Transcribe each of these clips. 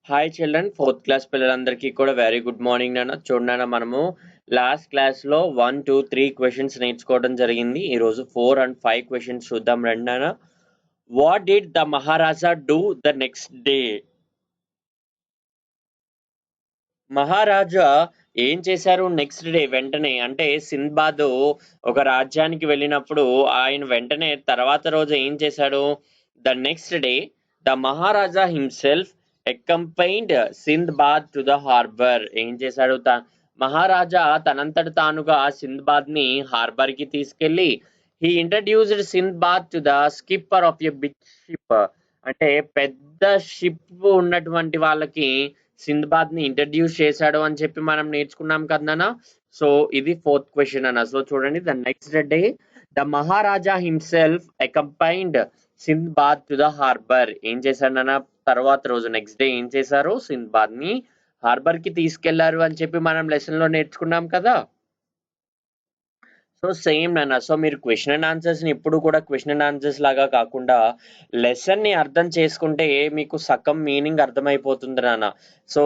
Hi children, fourth class పిల్లలందరికీ కూడా very good morning నాన్న. చూడన్నా, మనము లాస్ట్ క్లాస్లో 1, 2, 3 క్వశ్చన్స్ నేర్చుకోవడం జరిగింది. ఈరోజు 4 and 5 క్వశ్చన్స్ చూద్దాం రండి నాన్న. What did the Maharaja do the next day? Maharaja ఏం చేశారు నెక్స్ట్ డే? వెంటనే అంటే సింబాద్ ఒక రాజ్యానికి వెళ్ళినప్పుడు ఆయన వెంటనే తర్వాత రోజు ఏం చేశాడు? The next day the Maharaja himself accompanied Sindbad to the harbour. ఏం చేశాడు? మహారాజా తనంతట తానుగా సింద్బాద్ ని హార్బర్ కి తీసుకెళ్లి he introduced Sindbad to the skipper of a big ship. అంటే పెద్ద షిప్ ఉన్నటువంటి వాళ్ళకి సింద్బాద్ ని ఇంట్రడ్యూస్ చేశాడు అని చెప్పి మనం నేర్చుకున్నాం కదా. సో ఇది 4th క్వశ్చన్ అన్న. సో చూడండి, the next day the Maharaja himself accompanied Sindbad to the harbour. ఏం చేశాడన్న? తర్వాత రోజు నెక్స్ట్ డే ఏం చేశారు? సింద్బాద్ ని హార్బర్ కి తీసుకెళ్లారు అని చెప్పి మనం లెసన్ లో నేర్చుకున్నాం కదా. సో సేమ్ నాన్న. సో మీరు క్వశ్చన్ అండ్ ఆన్సర్స్ ని ఎప్పుడు కూడా క్వశ్చన్ అండ్ ఆన్సర్స్ లాగా కాకుండా లెసన్ ని అర్థం చేసుకుంటే మీకు సగం మీనింగ్ అర్థమైపోతుంది నాన్న. సో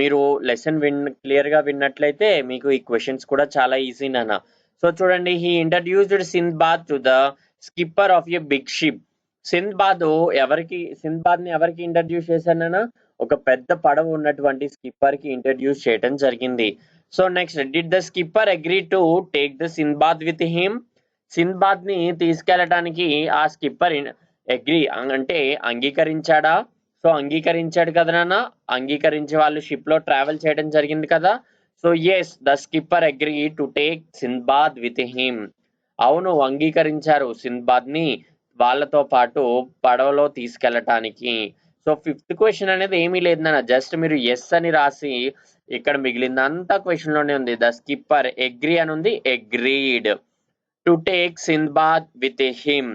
మీరు లెసన్ క్లియర్ గా విన్నట్లయితే మీకు ఈ క్వశ్చన్స్ కూడా చాలా ఈజీ నాన్న. సో చూడండి, he introduced Sindbad to the skipper of a big ship. Sindbad ని ఎవరికి ఇంట్రడ్యూస్ చేశానన్నా? ఒక పెద్ద పడవ ఉన్నటువంటి స్కిప్పర్ కి ఇంట్రడ్యూస్ చేయడం జరిగింది. So next, did the skipper agree to take the Sindbad with him? Sindbad ని తీసుకెళ్ళడానికి ఆ స్కిప్పర్ అగ్రీ అంటే అంగీకరించాడా? సో అంగీకరించాడు కదా నాన్న. అంగీకరించి వాళ్ళు షిప్ లో ట్రావెల్ చేయడం జరిగింది కదా. So yes, the skipper agree to take Sindbad with him. అవును, అంగీకరించారు సింద్బాద్ ని వాళ్ళతో పాటు పడవలో తీసుకెళ్ళటానికి. సో 5th క్వశ్చన్ అనేది ఏమీ లేదు నాన్న. జస్ట్ మీరు ఎస్ అని రాసి ఇక్కడ మిగిలిందంతా క్వశ్చన్ లోనే ఉంది. ద స్కిప్పర్ అగ్రీ అని ఉంది, agreed to take Sindbad with him.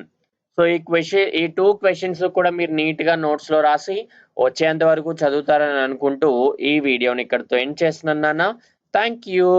So ఈ 2 క్వశ్చన్స్ కూడా మీరు నీట్ గా నోట్స్ లో రాసి వచ్చేంత వరకు చదువుతారని అనుకుంటూ ఈ వీడియోని ఇక్కడతో ఎండ్ చేస్తున్నాను నాన్న. Thank you.